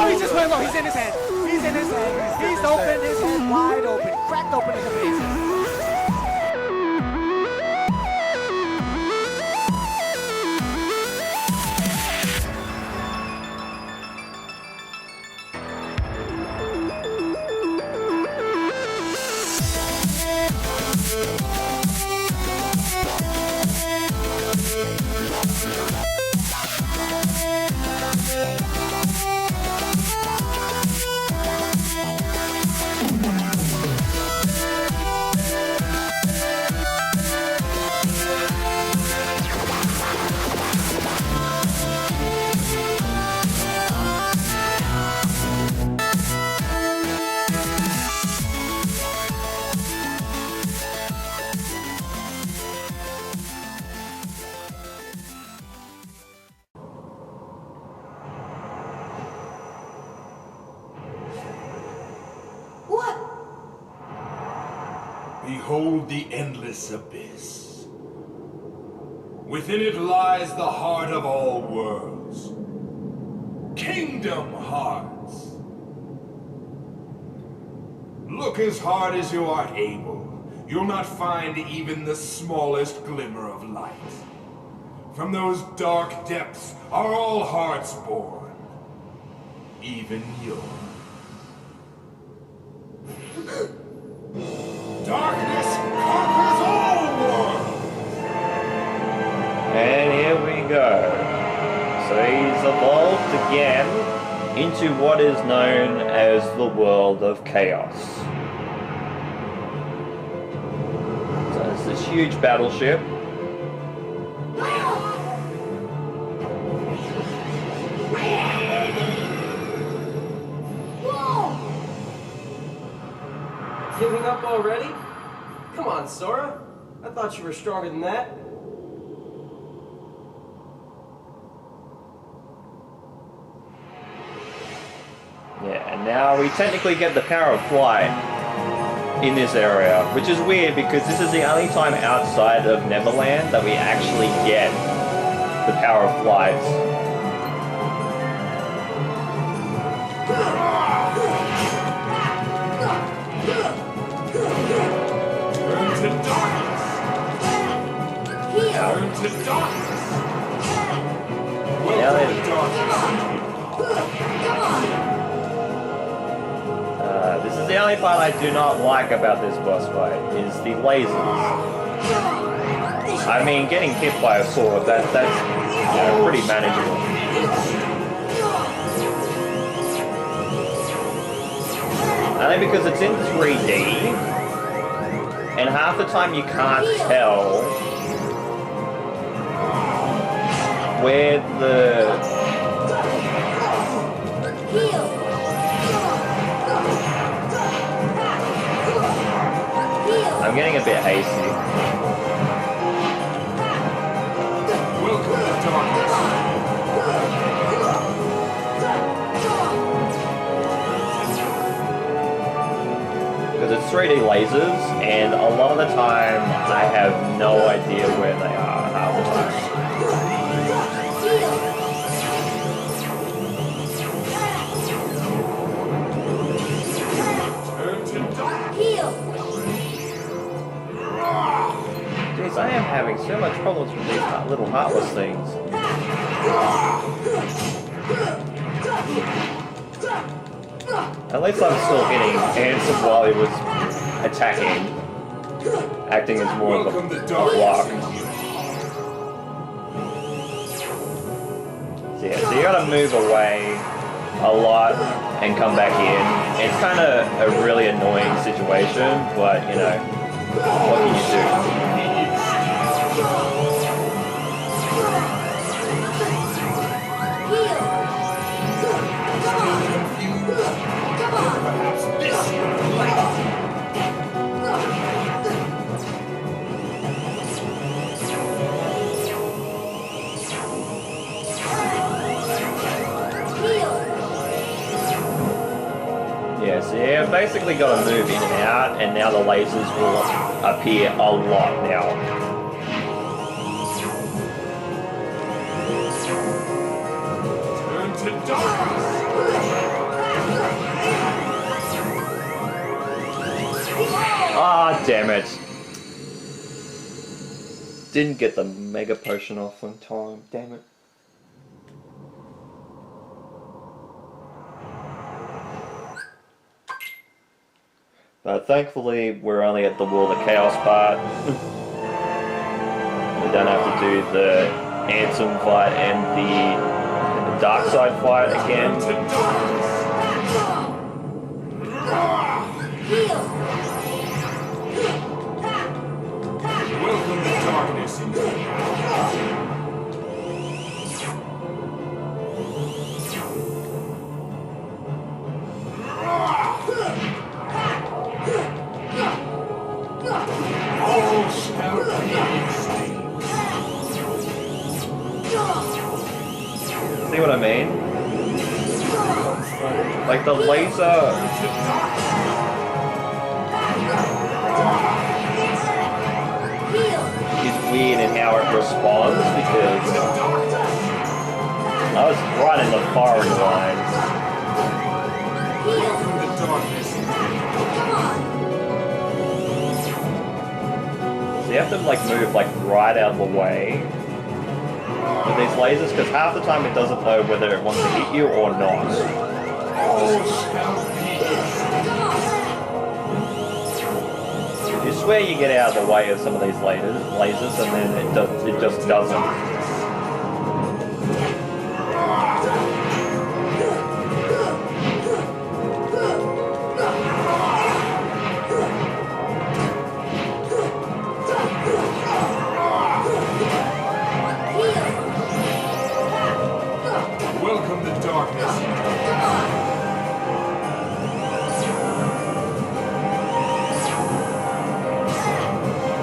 he just went low. He's in his head. He's in his head. He's open, his head wide open. Cracked open at the base. Behold the endless abyss. Within it lies the heart of all worlds. Kingdom Hearts. Look as hard as you are able. You'll not find even the smallest glimmer of light. From those dark depths are all hearts born. Even yours. Darkness conquers all worlds! And here we go. So he's evolved again into what is known as the world of chaos. So it's this huge battleship. Giving up already? Come on, Sora. I thought you were stronger than that. Yeah, and now we technically get the power of flight in this area, which is weird because this is the only time outside of Neverland that we actually get the power of flight. Turn to darkness! Turn to darkness! Welcome to darkness! This is the only part I do not like about this boss fight, is the lasers. I mean, getting hit by a sword, that's you know, pretty manageable. Only because it's in 3D, and half the time you can't tell where the... I'm getting a bit hasty. Welcome to darkness! Because it's 3D lasers, and a lot of the time I have no idea where they are half the time. Jeez, I am having so much problems with these little heartless things. At least I'm still hitting Ansem while he was attacking, acting as more of a block. So yeah, so you gotta move away a lot and come back in. It's kind of a really annoying situation, but you know, what can you do? Yeah, so yeah, I've basically got to move in and out, and now the lasers will appear a lot now. Turn to darkness! Didn't get the Mega Potion off on time, damn it. But thankfully, we're only at the World of Chaos part. We don't have to do the Ansem fight and the Dark Side fight again. Welcome to darkness. All shall be extinct. See what I mean? Like the laser. Is weird in how it responds because I was right in the firing lines. Welcome to darkness. So you have to like move like right out of the way with these lasers because half the time it doesn't know whether it wants to hit you or not. All shall be extinct. You swear you get out of the way of some of these lasers and then it just doesn't. Welcome to darkness.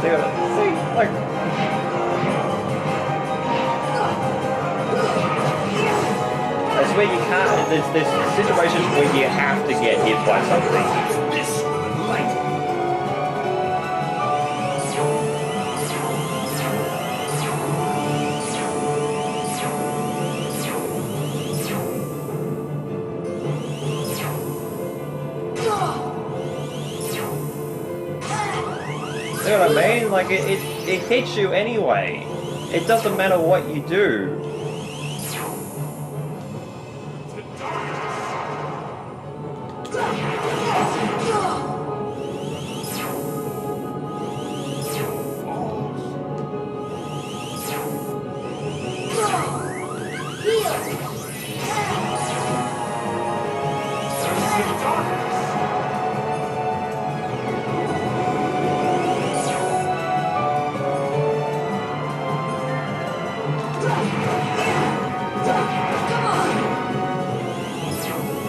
See, like... I swear you can't, there's situations where you have to get hit by something. This will enlighten. See what I mean? Like, it hits you anyway. It doesn't matter what you do.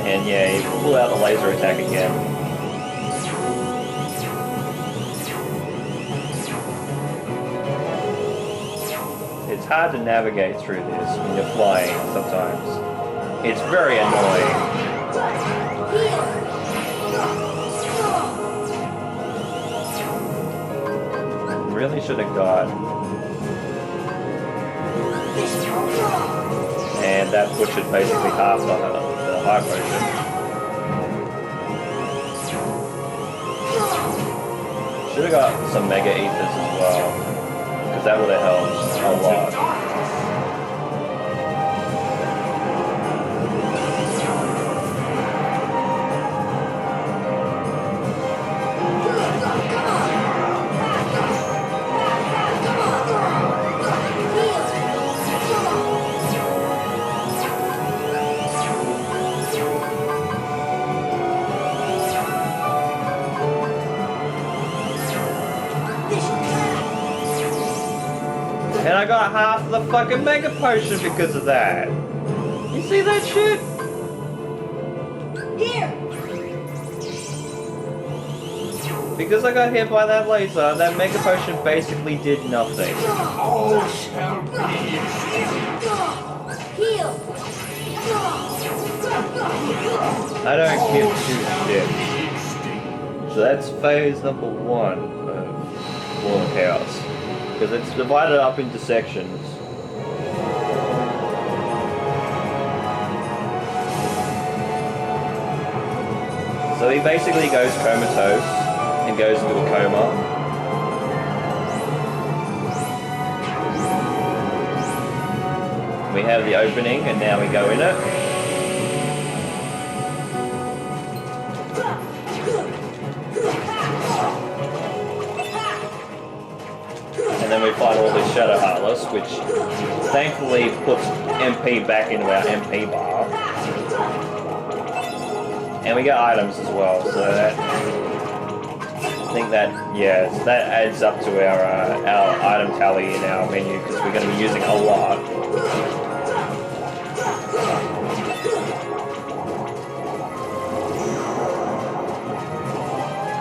And yeah, you pull out the laser attack again. It's hard to navigate through this when you're flying sometimes. It's very annoying. Really should have got. And that butchered basically half the high potion. Should have got some mega ethers as well, because that would have helped a lot. And I got half the fucking mega potion because of that. You see that shit? Here! Because I got hit by that laser, that mega potion basically did nothing. All shall be extinct. Heal! I don't give two shit. So that's phase number 1 of World of Chaos. Because it's divided up into sections. So he basically goes comatose and goes into a coma. We have the opening, and now we go in it. And then we fight all this Shadow Heartless, which thankfully puts MP back into our MP bar. And we get items as well, so that, I think that, yeah, so that adds up to our item tally in our menu, because we're going to be using a lot.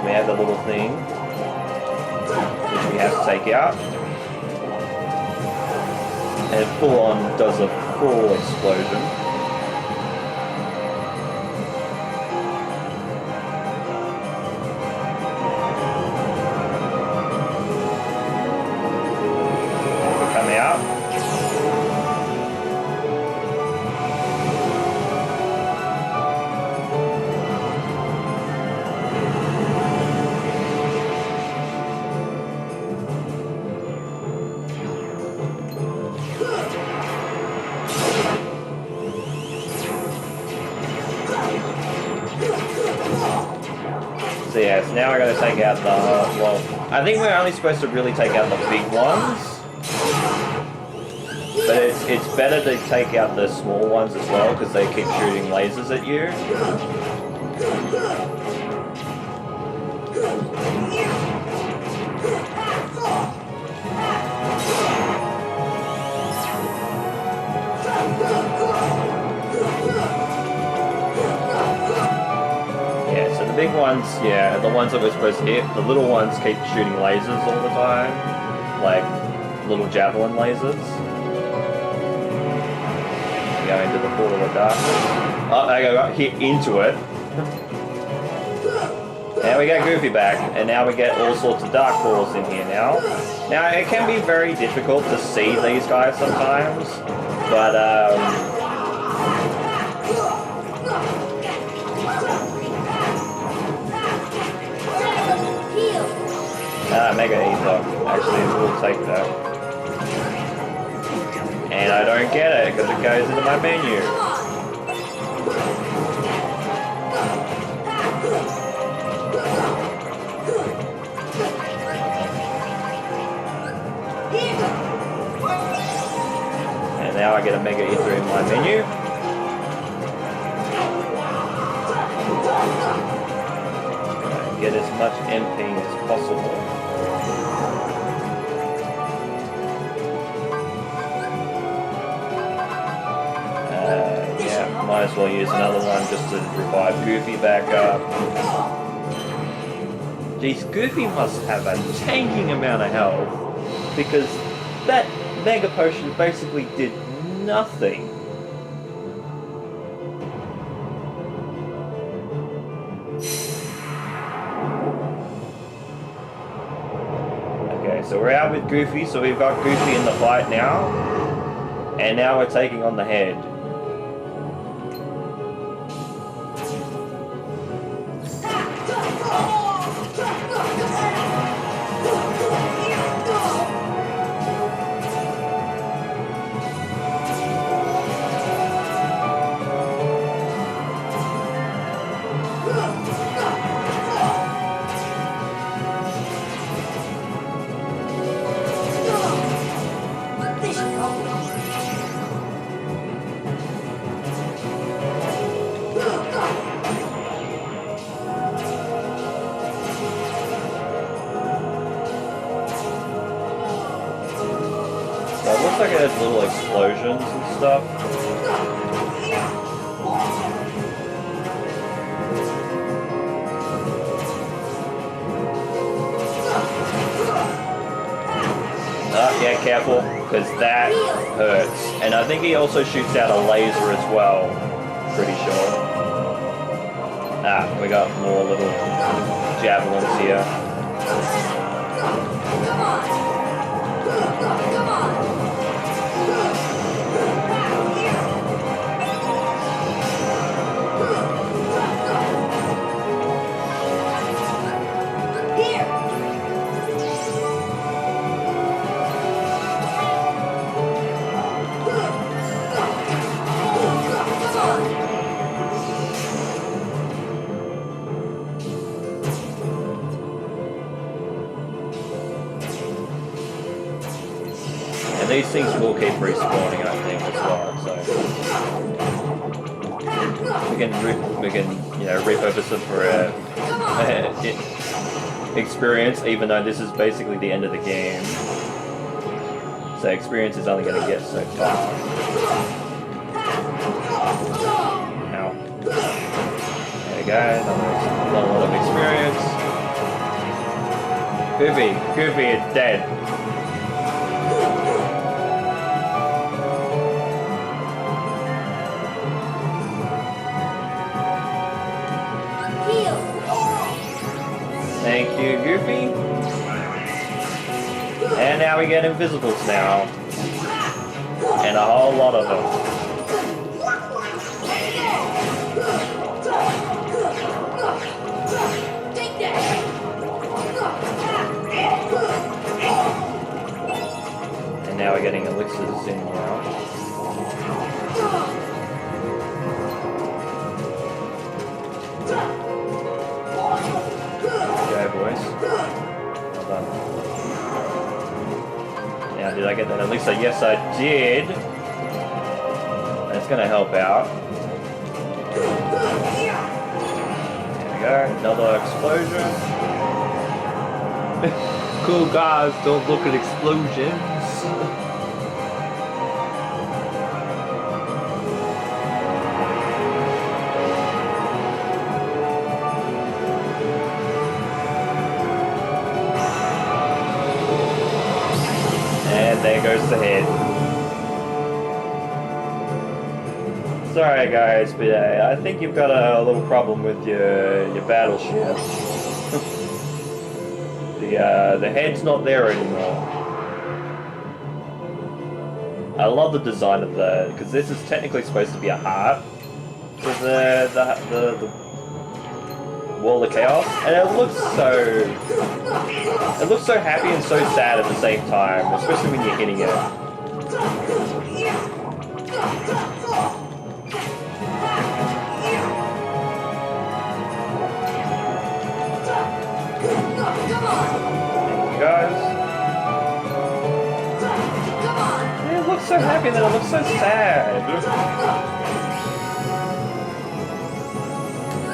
We have the little thing, which we have to take out. And it full on does a full explosion. We come out. So yeah, so now we're going to take out the, well, I think we're only supposed to really take out the big ones. But it's better to take out the small ones as well, because they keep shooting lasers at you. Big ones, yeah, the ones that we're supposed to hit. The little ones keep shooting lasers all the time, like little javelin lasers. Go into the portal of darkness. Oh, I got hit into it. And we get Goofy back, and now we get all sorts of dark balls in here now. Now, it can be very difficult to see these guys sometimes, but Mega Ether. Actually, we'll take that. And I don't get it because it goes into my menu. And now I get a Mega Ether in my menu. Get as much MP as possible. Yeah, might as well use another one just to revive Goofy back up. Geez, Goofy must have a tanking amount of health, because that Mega Potion basically did nothing. So we're out with Goofy, so we've got Goofy in the fight now. And now we're taking on the head. So it looks like it has little explosions and stuff. Yeah, careful, because that hurts. And I think he also shoots out a laser as well, pretty sure. We got more little javelins here. And these things will keep respawning, I think, as well. So we can you know, repurpose them for experience, even though this is basically the end of the game. So experience is only going to get so far. Ow. There we go, another lot of experience. Goofy is dead. Heal. Thank you, Goofy. And now we get invisibles now. And a whole lot of them. Take that. And now we're getting elixirs in now. Go, boys. Well done. Now, did I get that elixir? Yes, I did. That's going to help out. There we go. Another explosion. Cool guys don't look at explosions. And there goes the head. Sorry guys, but I think you've got a little problem with your battleship. The head's not there anymore. I love the design of because this is technically supposed to be a heart. So the Wall of Chaos, and it looks so happy and so sad at the same time, especially when you're hitting it. Thank you guys. It looks so happy and then it looks so sad.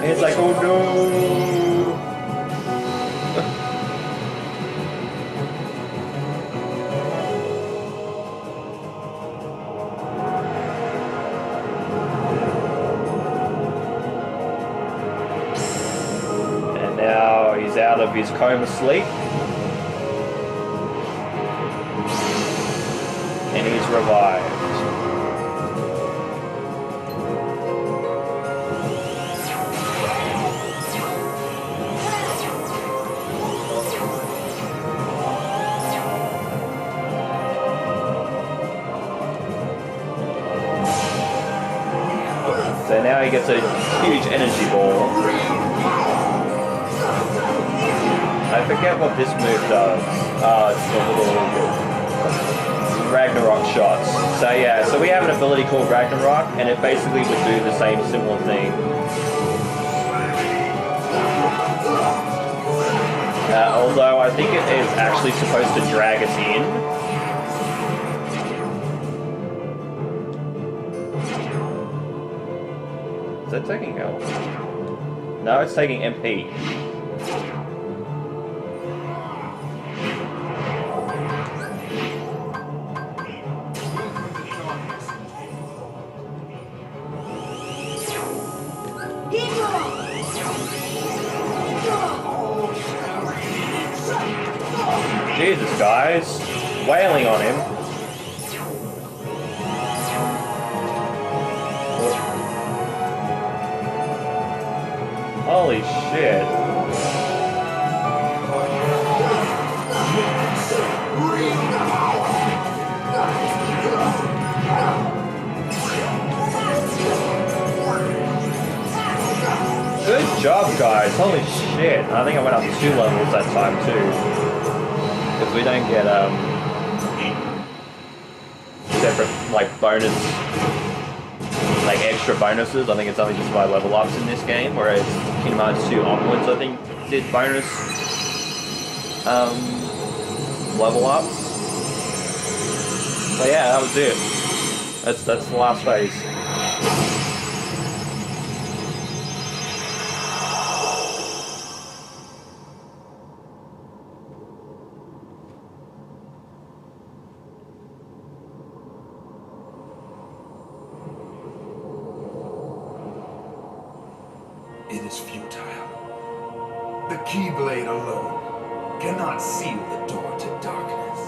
And it's like, oh no. And now he's out of his coma sleep. And he's revived. So now he gets a huge energy ball. I forget what this move does. It's the little Ragnarok shots. So yeah, so we have an ability called Ragnarok, and it basically would do the same similar thing. Although I think it is actually supposed to drag us in. Is that taking health? No, it's taking MP. Jesus, guys. Wailing on him. Holy shit. Good job, guys. Holy shit. I think I went up 2 levels that time, too. Because we don't get, separate, like, bonus, like, extra bonuses. I think it's only just by level ups in this game, whereas Kingdom Hearts 2 onwards, I think, did bonus, level ups. So yeah, that was it. That's the last phase. It is futile. The Keyblade alone cannot seal the door to darkness.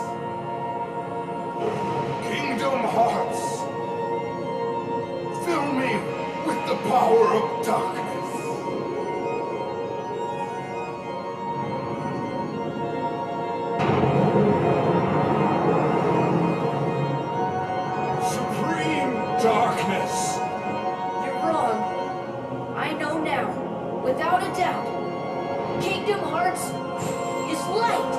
Kingdom Hearts, fill me with the power of darkness. Supreme darkness. You're wrong. I know now, without a doubt. Kingdom Hearts is light.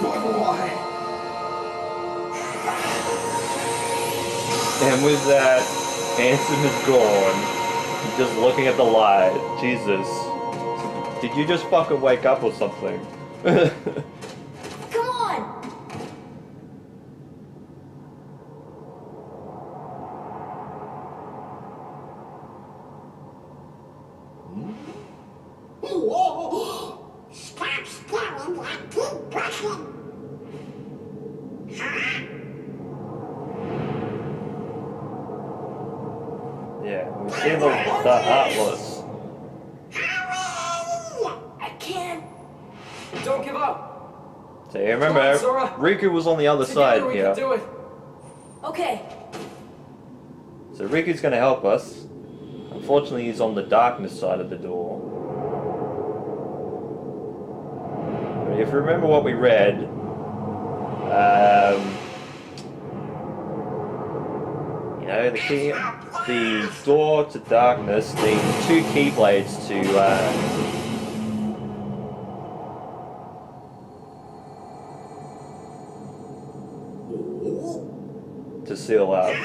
But why? And with that, Ansem is gone. Just looking at the light. Jesus. Did you just fucking wake up or something? Come on! Stop staring like toothbrushing! Huh? Yeah, we've seen the Heartless. Hurry! I can't. Don't give up. So you remember, Come on, Sora. Riku was on the other Together side we here. can do it. Okay. So Riku's gonna help us. Unfortunately, he's on the darkness side of the door. But if you remember what we read, you know, the door to darkness needs 2 keyblades to seal up.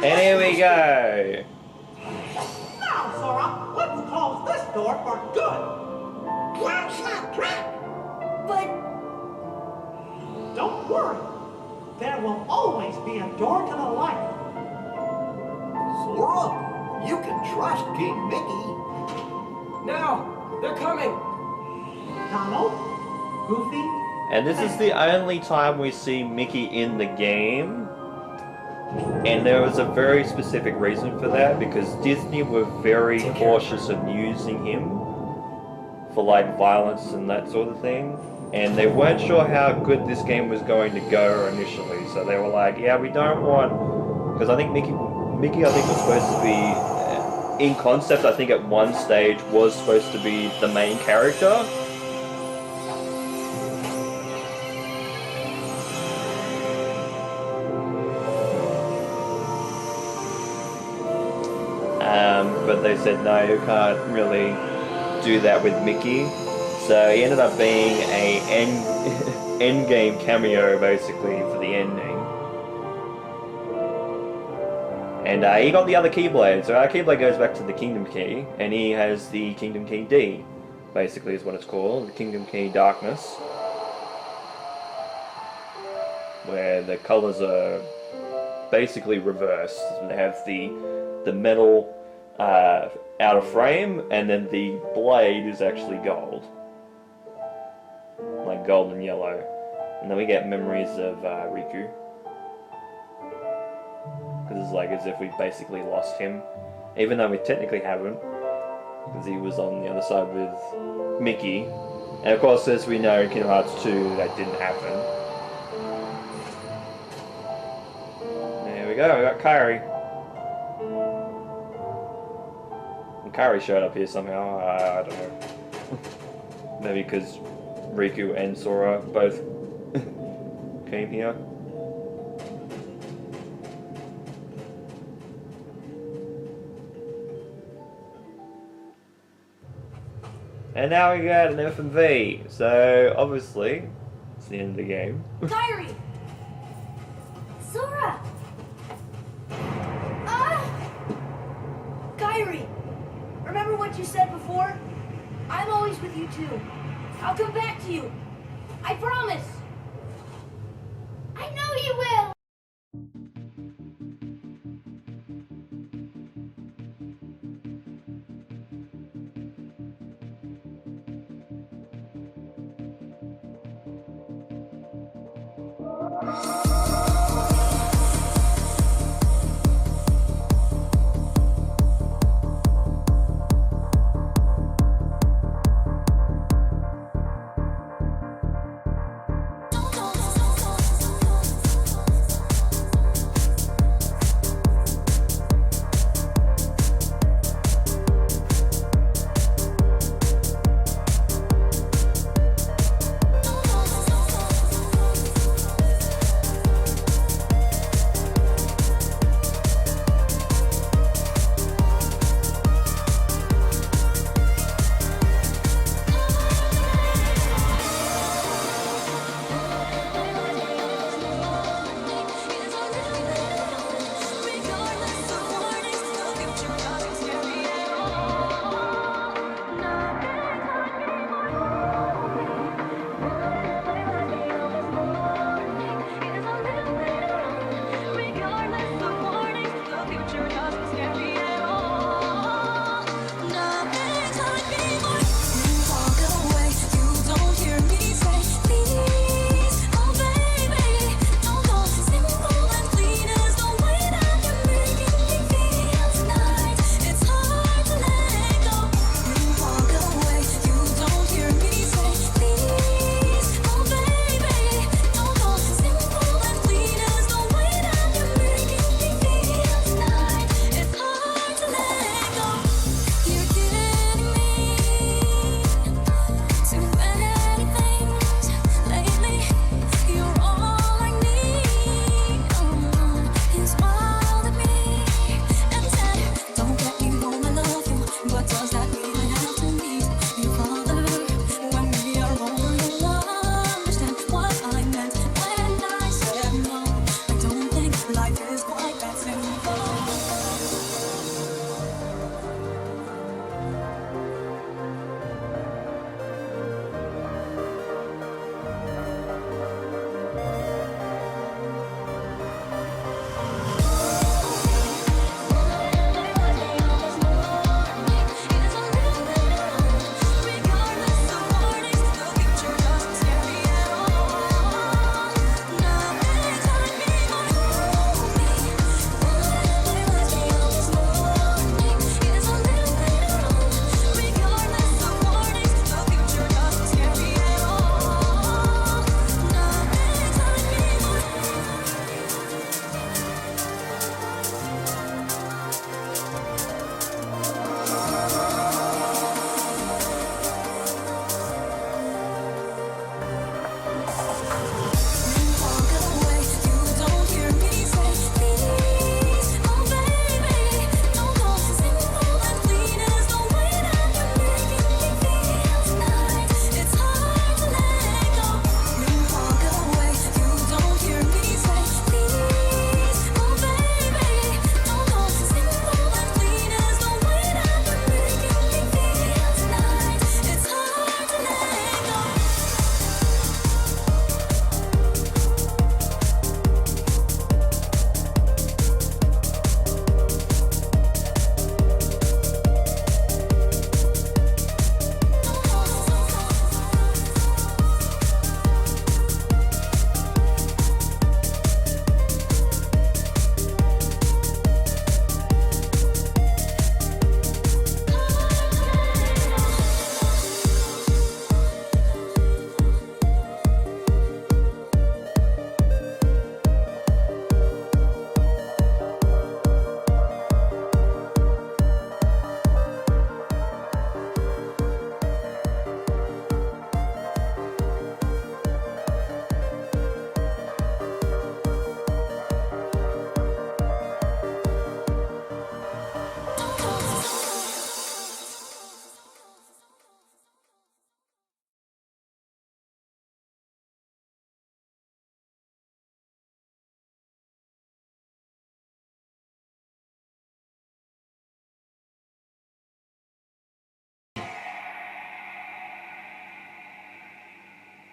And here we go. Now, Sora, let's close this door for good. Close that trap! But Don't worry. There will always be a door to the light. Sora, you can trust King Mickey. Now, they're coming. Donald? Goofy? And this is the only time we see Mickey in the game. And there was a very specific reason for that, because Disney were very cautious of using him for like violence and that sort of thing. And they weren't sure how good this game was going to go initially, so they were like, yeah, we don't want... Because I think Mickey I think was supposed to be, in concept, I think at one stage was supposed to be the main character. But they said, no, you can't really do that with Mickey. So he ended up being a end game cameo, basically, for the ending. And he got the other Keyblade. So our Keyblade goes back to the Kingdom Key, and he has the Kingdom Key D, basically is what it's called, the Kingdom Key Darkness. Where the colours are basically reversed. They have the metal outer frame, and then the blade is actually gold. Like gold and yellow. And then we get memories of Riku. Because it's like as if we basically lost him. Even though we technically haven't. Because he was on the other side with Mickey. And of course, as we know in Kingdom Hearts 2, that didn't happen. There we go, we got Kairi. And Kairi showed up here somehow, I don't know. Maybe because Riku and Sora both came here. And now we got an FMV. So obviously, it's the end of the game. Kyrie! Sora! Ah! Kyrie! Remember what you said before? I'm always with you too. I'll come back to you. I promise. I know you will!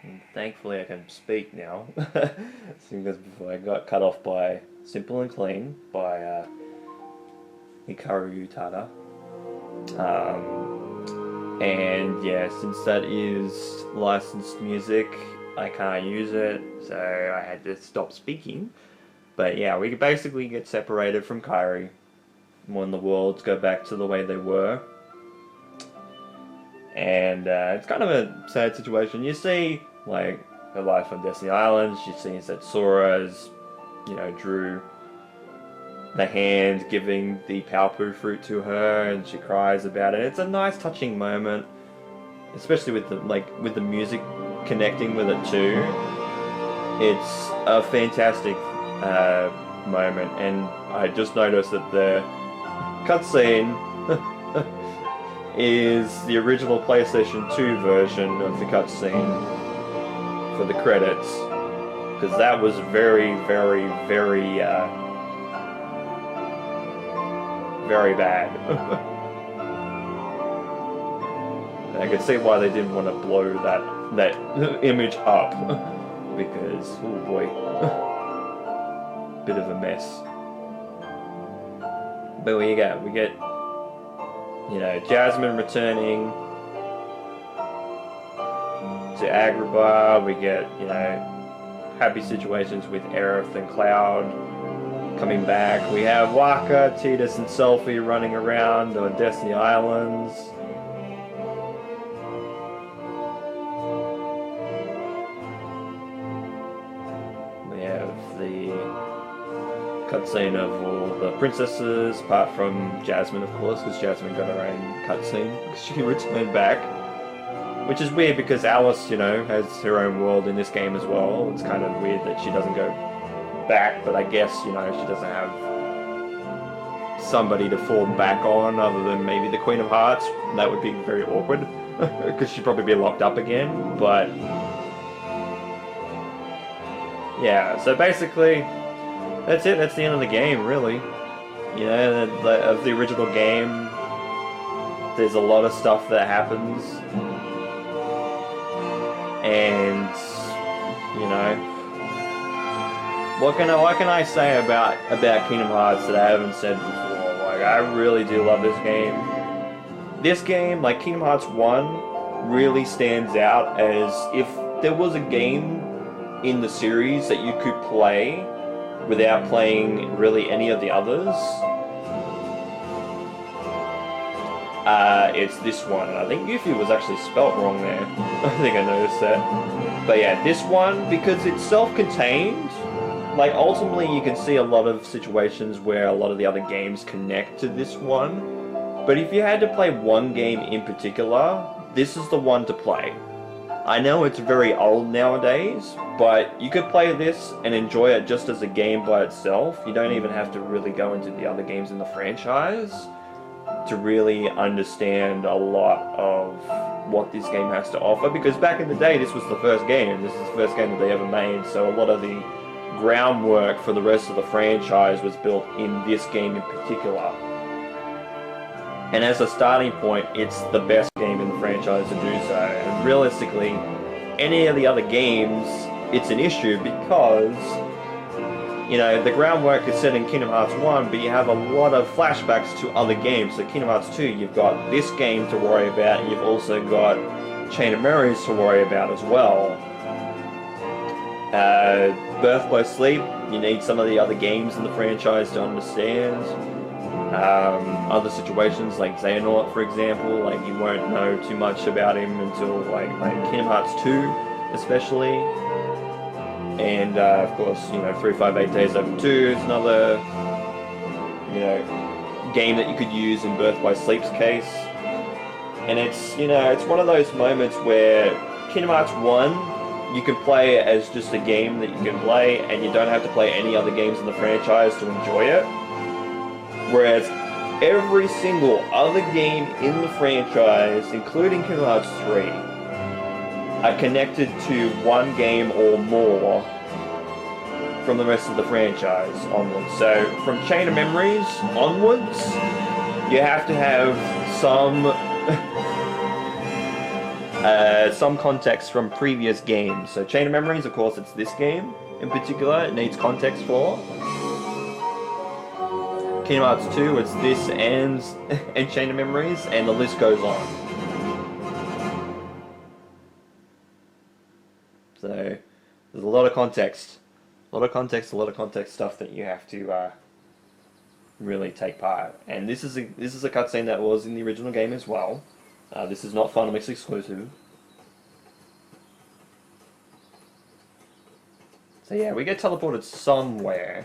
And thankfully I can speak now. Because before I got cut off by Simple and Clean by Hikaru Utada. And yeah, since that is licensed music, I can't use it, so I had to stop speaking. But yeah, we basically get separated from Kairi when the worlds go back to the way they were. And it's kind of a sad situation. You see, like, her life on Destiny Island, she sees that Sora's, drew the hand giving the Palpu fruit to her, and she cries about it. It's a nice, touching moment, especially with the music connecting with it too. It's a fantastic moment, and I just noticed that the cutscene is the original PlayStation 2 version of the cutscene for the credits, because that was very, very, very, very bad. I could see why they didn't want to blow that image up, because, oh boy, bit of a mess. But we get, Jasmine returning to Agrabah. We get, happy situations with Aerith and Cloud coming back. We have Waka, Tidus, and Selphie running around on Destiny Islands. We have the cutscene of all the princesses, apart from Jasmine, of course, because Jasmine got her own cutscene. She returned back. Which is weird because Alice, has her own world in this game as well. It's kind of weird that she doesn't go back, but I guess, she doesn't have somebody to fall back on other than maybe the Queen of Hearts. That would be very awkward, because she'd probably be locked up again, but yeah, so basically, that's it. That's the end of the game, really. Of the original game, there's a lot of stuff that happens, and what can I say about Kingdom Hearts that I haven't said before? Like, I really do love this game. This game, like Kingdom Hearts 1, really stands out as if there was a game in the series that you could play without playing really any of the others. It's this one, and I think Yuffie was actually spelt wrong there. I think I noticed that. But yeah, this one, because it's self-contained, like, ultimately you can see a lot of situations where a lot of the other games connect to this one. But if you had to play one game in particular, this is the one to play. I know it's very old nowadays, but you could play this and enjoy it just as a game by itself. You don't even have to really go into the other games in the franchise to really understand a lot of what this game has to offer, because back in the day this was the first game. This is the first game that they ever made, so a lot of the groundwork for the rest of the franchise was built in this game in particular. And as a starting point, it's the best game in the franchise to do so. And realistically, any of the other games, it's an issue because, the groundwork is set in Kingdom Hearts 1, but you have a lot of flashbacks to other games. So Kingdom Hearts 2, you've got this game to worry about, and you've also got Chain of Memories to worry about as well. Birth by Sleep, you need some of the other games in the franchise to understand. Other situations like Xehanort, for example, like you won't know too much about him until like Kingdom Hearts 2 especially. And of course, 358 Days Over 2 is another game that you could use in Birth by Sleep's case. And it's it's one of those moments where Kingdom Hearts 1 you can play it as just a game that you can play, and you don't have to play any other games in the franchise to enjoy it. Whereas every single other game in the franchise, including Kingdom Hearts 3, are connected to one game or more from the rest of the franchise onwards. So from Chain of Memories onwards, you have to have some some context from previous games. So Chain of Memories, of course, it's this game in particular. It needs context for. Kingdom Hearts 2, it's this and Chain of Memories, and the list goes on. So there's a lot of context. A lot of context stuff that you have to really take part. And this is a cutscene that was in the original game as well. This is not Final Mix exclusive. So yeah, we get teleported somewhere.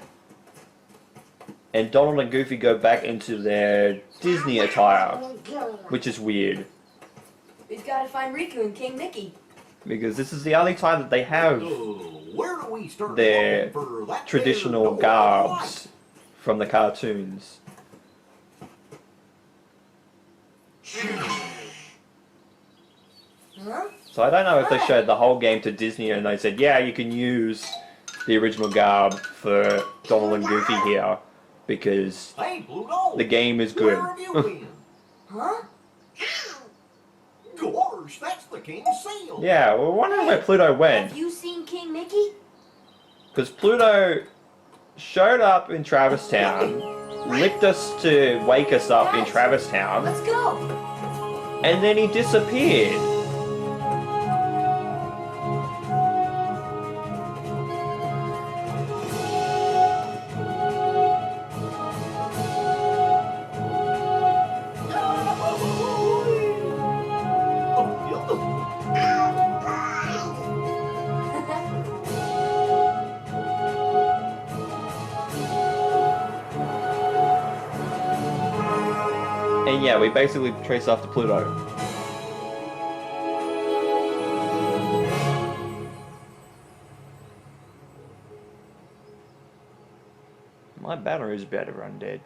And Donald and Goofy go back into their Disney attire, which is weird. We've got to find Riku and King Mickey. Because this is the only time that they have Where do we start their looking for that traditional there door garbs from the cartoons. Huh? So I don't know if they showed the whole game to Disney and they said, yeah, you can use the original garb for Donald and Goofy here, because Hey, Pluto! the game is Where good. have you been? Huh? Gosh, that's the king's seal! Yeah, we're wondering where Pluto went. Have you seen King Mickey? Because Pluto showed up in Travis Town, licked us to wake us up in Travis Town, Let's go. and then he disappeared. And yeah, we basically trace after Pluto. My battery's about to run dead.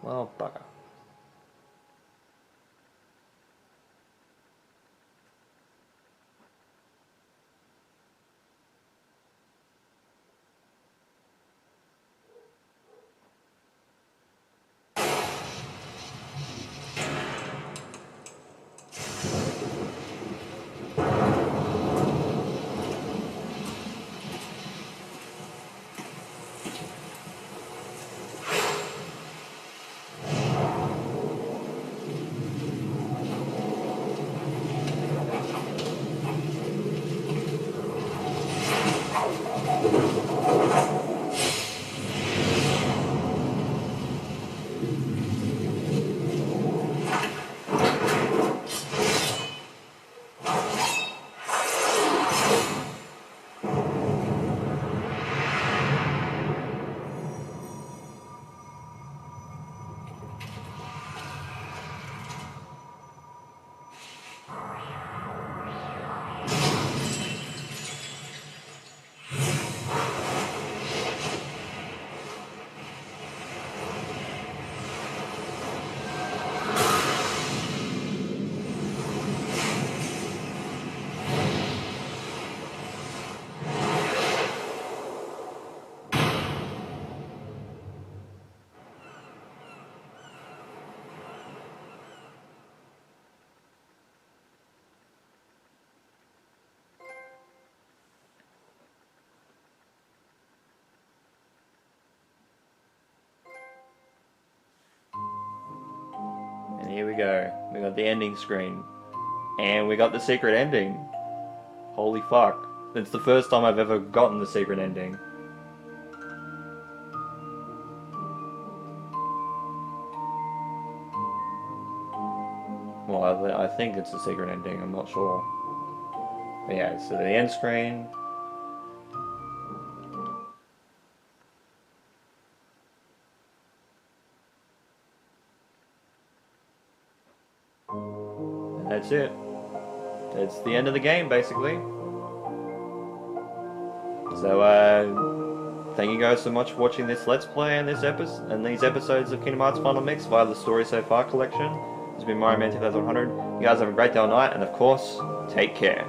Well, bugger. And here we go. We got the ending screen. And we got the secret ending. Holy fuck. It's the first time I've ever gotten the secret ending. Well, I think it's the secret ending, I'm not sure. But yeah, so the end screen. And that's it. That's the end of the game, basically. So, thank you guys so much for watching this Let's Play and this episode and these episodes of Kingdom Hearts Final Mix via the Story So Far collection. This has been Mario Man 2100. You guys have a great day or night, and of course, take care.